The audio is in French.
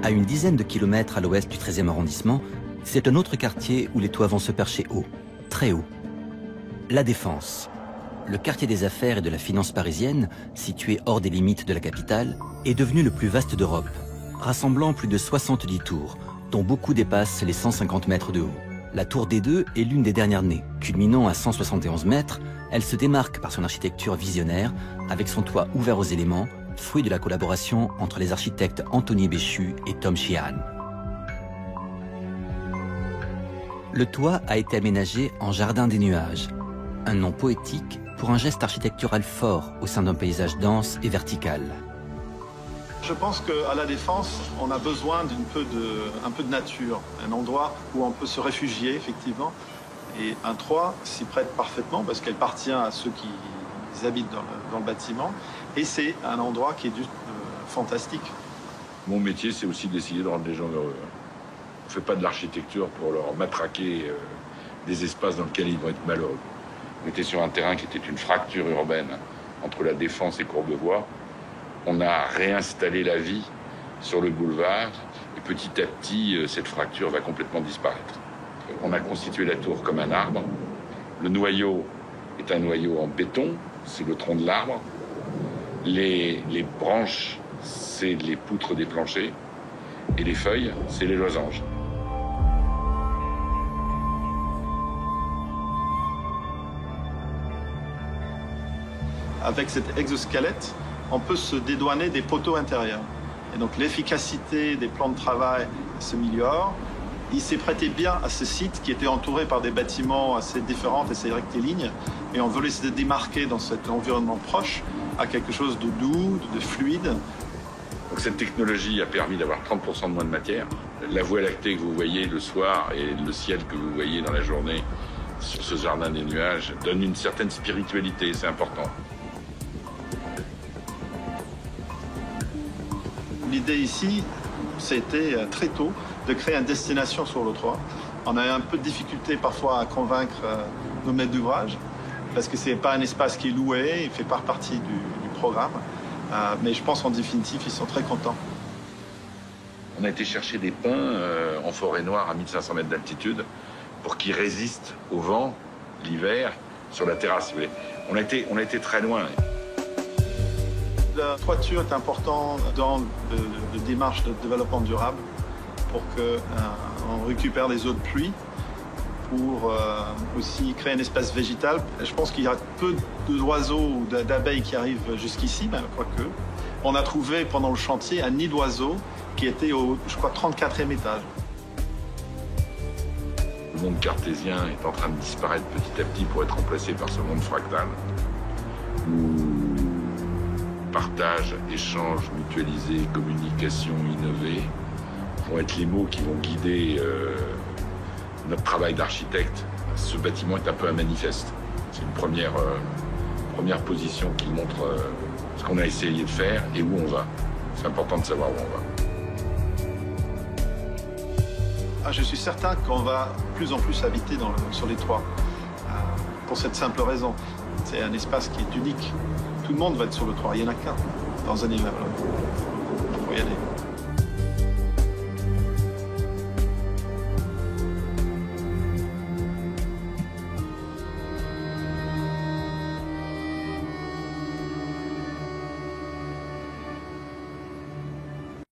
À une dizaine de kilomètres à l'ouest du 13e arrondissement, c'est un autre quartier où les toits vont se percher haut, très haut. La Défense. Le quartier des affaires et de la finance parisienne, situé hors des limites de la capitale, est devenu le plus vaste d'Europe, rassemblant plus de 70 tours, dont beaucoup dépassent les 150 mètres de haut. La tour D2 est l'une des dernières nées. Culminant à 171 mètres, elle se démarque par son architecture visionnaire, avec son toit ouvert aux éléments, fruit de la collaboration entre les architectes Anthony Béchu et Tom Sheehan. Le toit a été aménagé en jardin des nuages, un nom poétique pour un geste architectural fort au sein d'un paysage dense et vertical. Je pense qu'à la Défense, on a besoin un peu de nature, un endroit où on peut se réfugier, effectivement. Et un toit s'y prête parfaitement parce qu'elle appartient à ceux qui habitent dans le bâtiment. Et c'est un endroit qui est juste fantastique. Mon métier, c'est aussi d'essayer de rendre les gens heureux. On ne fait pas de l'architecture pour leur matraquer des espaces dans lesquels ils vont être malheureux. On était sur un terrain qui était une fracture urbaine entre la Défense et Courbevoie. On a réinstallé la vie sur le boulevard et petit à petit, cette fracture va complètement disparaître. On a constitué la tour comme un arbre. Le noyau est un noyau en béton, c'est le tronc de l'arbre. Les branches, c'est les poutres des planchers. Et les feuilles, c'est les losanges. Avec cet exosquelette, on peut se dédouaner des poteaux intérieurs. Et donc l'efficacité des plans de travail s'améliore. Il s'est prêté bien à ce site qui était entouré par des bâtiments assez différents, assez rectilignes. Et on voulait se démarquer dans cet environnement proche à quelque chose de doux, de fluide. Donc cette technologie a permis d'avoir 30% de moins de matière. La voie lactée que vous voyez le soir et le ciel que vous voyez dans la journée sur ce jardin des nuages donne une certaine spiritualité, c'est important. L'idée ici, c'était très tôt de créer une destination sur le toit. On a eu un peu de difficulté parfois à convaincre nos maîtres d'ouvrage parce que ce n'est pas un espace qui est loué, il ne fait pas partie du programme. Mais je pense qu'en définitive, ils sont très contents. On a été chercher des pins en forêt noire à 1500 mètres d'altitude pour qu'ils résistent au vent l'hiver sur la terrasse. On a été très loin. La toiture est importante dans la démarche de développement durable pour qu'on récupère les eaux de pluie, pour aussi créer un espace végétal. Je pense qu'il y a peu d'oiseaux ou d'abeilles qui arrivent jusqu'ici, ben, quoique. On a trouvé pendant le chantier un nid d'oiseaux qui était au, je crois, 34e étage. Le monde cartésien est en train de disparaître petit à petit pour être remplacé par ce monde fractal. Partage, échange, mutualisé, communication innovée vont être les mots qui vont guider notre travail d'architecte. Ce bâtiment est un peu un manifeste. C'est une première position qui montre ce qu'on a essayé de faire et où on va. C'est important de savoir où on va. Je suis certain qu'on va de plus en plus habiter sur les toits. Pour cette simple raison. C'est un espace qui est unique. Tout le monde va être sur le toit. Il n'y en a qu'un dans un immeuble. Il faut y aller.